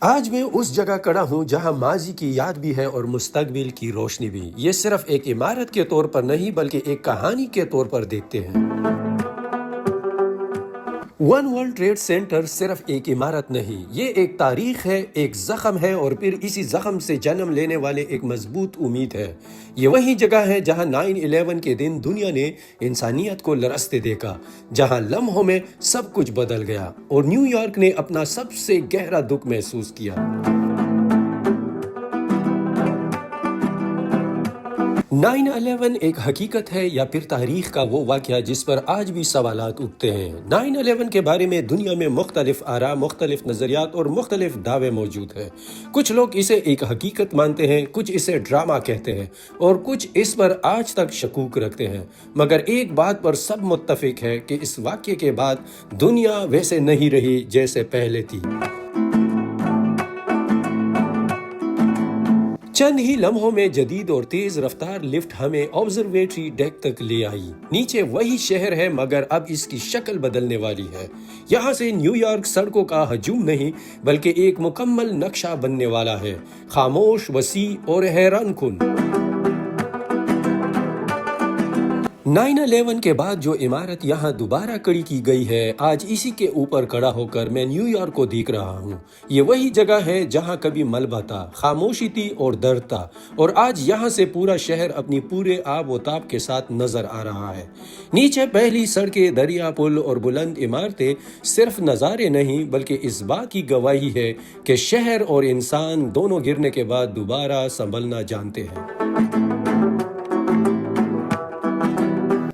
آج میں اس جگہ کھڑا ہوں جہاں ماضی کی یاد بھی ہے اور مستقبل کی روشنی بھی۔ یہ صرف ایک عمارت کے طور پر نہیں بلکہ ایک کہانی کے طور پر دیکھتے ہیں۔ ون ورلڈ ٹریڈ سینٹر صرف ایک عمارت نہیں، یہ ایک تاریخ ہے، ایک زخم ہے اور پھر اسی زخم سے جنم لینے والے ایک مضبوط امید ہے۔ یہ وہی جگہ ہے جہاں 9/11 کے دن دنیا نے انسانیت کو لرزتے دیکھا، جہاں لمحوں میں سب کچھ بدل گیا اور نیو یارک نے اپنا سب سے گہرا دکھ محسوس کیا۔ 9/11 ایک حقیقت ہے یا پھر تاریخ کا وہ واقعہ جس پر آج بھی سوالات اٹھتے ہیں؟ 9/11 کے بارے میں دنیا میں مختلف آراء، مختلف نظریات اور مختلف دعوے موجود ہیں۔ کچھ لوگ اسے ایک حقیقت مانتے ہیں، کچھ اسے ڈرامہ کہتے ہیں اور کچھ اس پر آج تک شکوک رکھتے ہیں، مگر ایک بات پر سب متفق ہے کہ اس واقعے کے بعد دنیا ویسے نہیں رہی جیسے پہلے تھی۔ چند ہی لمحوں میں جدید اور تیز رفتار لفٹ ہمیں آبزرویٹری ڈیک تک لے آئی۔ نیچے وہی شہر ہے مگر اب اس کی شکل بدلنے والی ہے۔ یہاں سے نیو یارک سڑکوں کا ہجوم نہیں بلکہ ایک مکمل نقشہ بننے والا ہے، خاموش، وسیع اور حیران کن۔ 9/11 کے بعد جو عمارت یہاں دوبارہ کھڑی کی گئی ہے، آج اسی کے اوپر کھڑا ہو کر میں نیو یارک کو دیکھ رہا ہوں۔ یہ وہی جگہ ہے جہاں کبھی ملبہ تھا، خاموشی تھی اور درد تھا، اور آج یہاں سے پورا شہر اپنی پورے آب و تاب کے ساتھ نظر آ رہا ہے۔ نیچے پہلی سڑکیں، دریا، پل اور بلند عمارتیں صرف نظارے نہیں بلکہ اس بات کی گواہی ہے کہ شہر اور انسان دونوں گرنے کے بعد دوبارہ سنبھلنا جانتے ہیں۔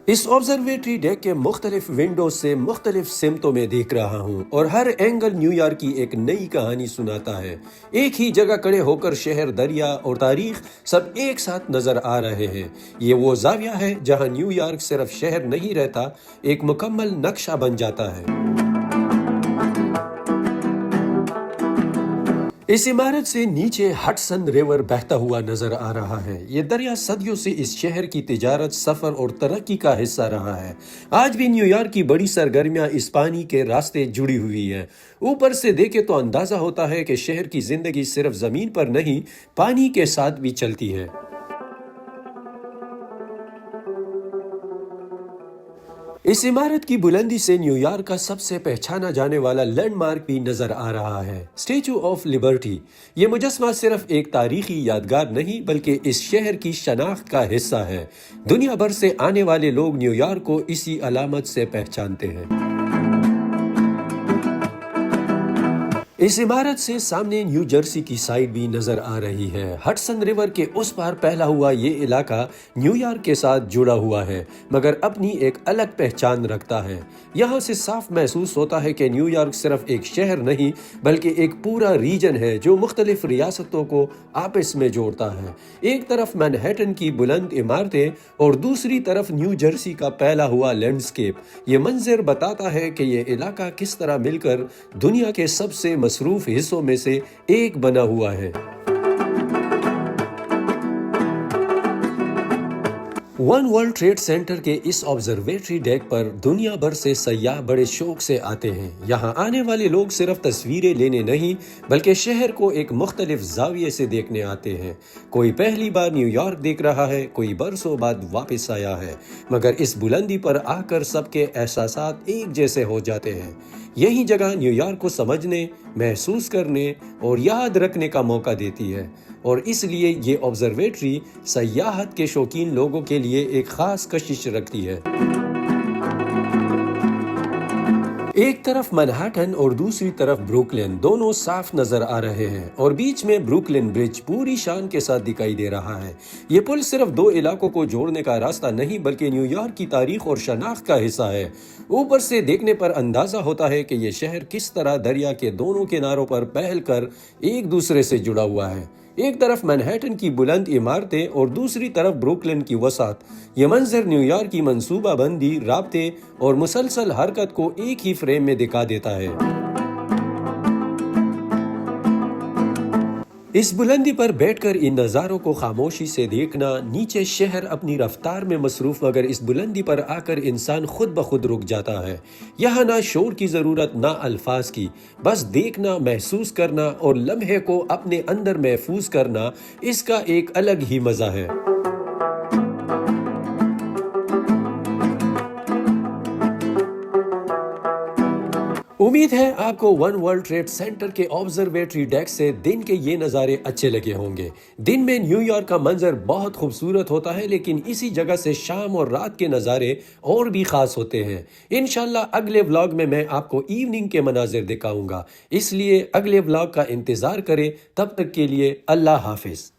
اس آبزرویٹری ڈیک کے مختلف ونڈوز سے مختلف سمتوں میں دیکھ رہا ہوں اور ہر اینگل نیو یارک کی ایک نئی کہانی سناتا ہے۔ ایک ہی جگہ کھڑے ہو کر شہر، دریا اور تاریخ سب ایک ساتھ نظر آ رہے ہیں۔ یہ وہ زاویہ ہے جہاں نیو یارک صرف شہر نہیں رہتا، ایک مکمل نقشہ بن جاتا ہے۔ اس عمارت سے نیچے ہڈسن ریور بہتا ہوا نظر آ رہا ہے۔ یہ دریا صدیوں سے اس شہر کی تجارت، سفر اور ترقی کا حصہ رہا ہے۔ آج بھی نیو یارک کی بڑی سرگرمیاں اس پانی کے راستے جڑی ہوئی ہیں۔ اوپر سے دیکھے تو اندازہ ہوتا ہے کہ شہر کی زندگی صرف زمین پر نہیں، پانی کے ساتھ بھی چلتی ہے۔ اس عمارت کی بلندی سے نیو یارک کا سب سے پہچانا جانے والا لینڈ مارک بھی نظر آ رہا ہے، اسٹیچو آف لبرٹی۔ یہ مجسمہ صرف ایک تاریخی یادگار نہیں بلکہ اس شہر کی شناخت کا حصہ ہے۔ دنیا بھر سے آنے والے لوگ نیو یارک کو اسی علامت سے پہچانتے ہیں۔ اس عمارت سے سامنے نیو جرسی کی سائیڈ بھی نظر آ رہی ہے۔ ہڈسن ریور کے اس پار پھیلا ہوا یہ علاقہ نیو یارک کے ساتھ جڑا ہوا ہے مگر اپنی ایک الگ پہچان رکھتا ہے۔ یہاں سے صاف محسوس ہوتا ہے کہ نیو یارک صرف ایک شہر نہیں بلکہ ایک پورا ریجن ہے جو مختلف ریاستوں کو آپس میں جوڑتا ہے۔ ایک طرف مینہٹن کی بلند عمارتیں اور دوسری طرف نیو جرسی کا پھیلا ہوا لینڈسکیپ۔ یہ منظر بتاتا ہے کہ یہ علاقہ کس طرح مل کر دنیا کے سب سے مصروف حصوں میں سے ایک بنا ہوا ہے۔ ون ورلڈ ٹریڈ سینٹر کے اس آبزرویٹری ڈیک پر دنیا بھر سے سیاح بڑے شوق سے آتے ہیں۔ یہاں آنے والے لوگ صرف تصویریں لینے نہیں بلکہ شہر کو ایک مختلف زاویے سے دیکھنے آتے ہیں۔ کوئی پہلی بار نیو یارک دیکھ رہا ہے، کوئی برسوں بعد واپس آیا ہے، مگر اس بلندی پر آ کر سب کے احساسات ایک جیسے ہو جاتے ہیں۔ یہی جگہ نیو یارک کو سمجھنے، محسوس کرنے اور یاد رکھنے کا موقع دیتی ہے، اور اس لیے یہ آبزرویٹری سیاحت کے شوقین لوگوں کے لیے ایک خاص کشش رکھتی ہے۔ ایک طرف منہٹن اور دوسری طرف بروکلن دونوں صاف نظر آ رہے ہیں، اور بیچ میں بروکلن برج پوری شان کے ساتھ دکھائی دے رہا ہے۔ یہ پل صرف دو علاقوں کو جوڑنے کا راستہ نہیں بلکہ نیو یارک کی تاریخ اور شناخت کا حصہ ہے۔ اوپر سے دیکھنے پر اندازہ ہوتا ہے کہ یہ شہر کس طرح دریا کے دونوں کناروں پر پھیل کر ایک دوسرے سے جڑا ہوا ہے۔ ایک طرف مینہٹن کی بلند عمارتیں اور دوسری طرف بروکلن کی وسعت۔ یہ منظر نیو یارک کی منصوبہ بندی، رابطے اور مسلسل حرکت کو ایک ہی فریم میں دکھا دیتا ہے۔ اس بلندی پر بیٹھ کر ان نظاروں کو خاموشی سے دیکھنا، نیچے شہر اپنی رفتار میں مصروف مگر اس بلندی پر آ کر انسان خود بخود رک جاتا ہے۔ یہاں نہ شور کی ضرورت نہ الفاظ کی، بس دیکھنا، محسوس کرنا اور لمحے کو اپنے اندر محفوظ کرنا، اس کا ایک الگ ہی مزہ ہے۔ امید ہے آپ کو ون ورلڈ ٹریڈ سینٹر کے آبزرویٹری ڈیک سے دن کے یہ نظارے اچھے لگے ہوں گے۔ دن میں نیو یارک کا منظر بہت خوبصورت ہوتا ہے، لیکن اسی جگہ سے شام اور رات کے نظارے اور بھی خاص ہوتے ہیں۔ انشاءاللہ اگلے ولاگ میں آپ کو ایوننگ کے مناظر دکھاؤں گا، اس لیے اگلے ولاگ کا انتظار کریں۔ تب تک کے لیے اللہ حافظ۔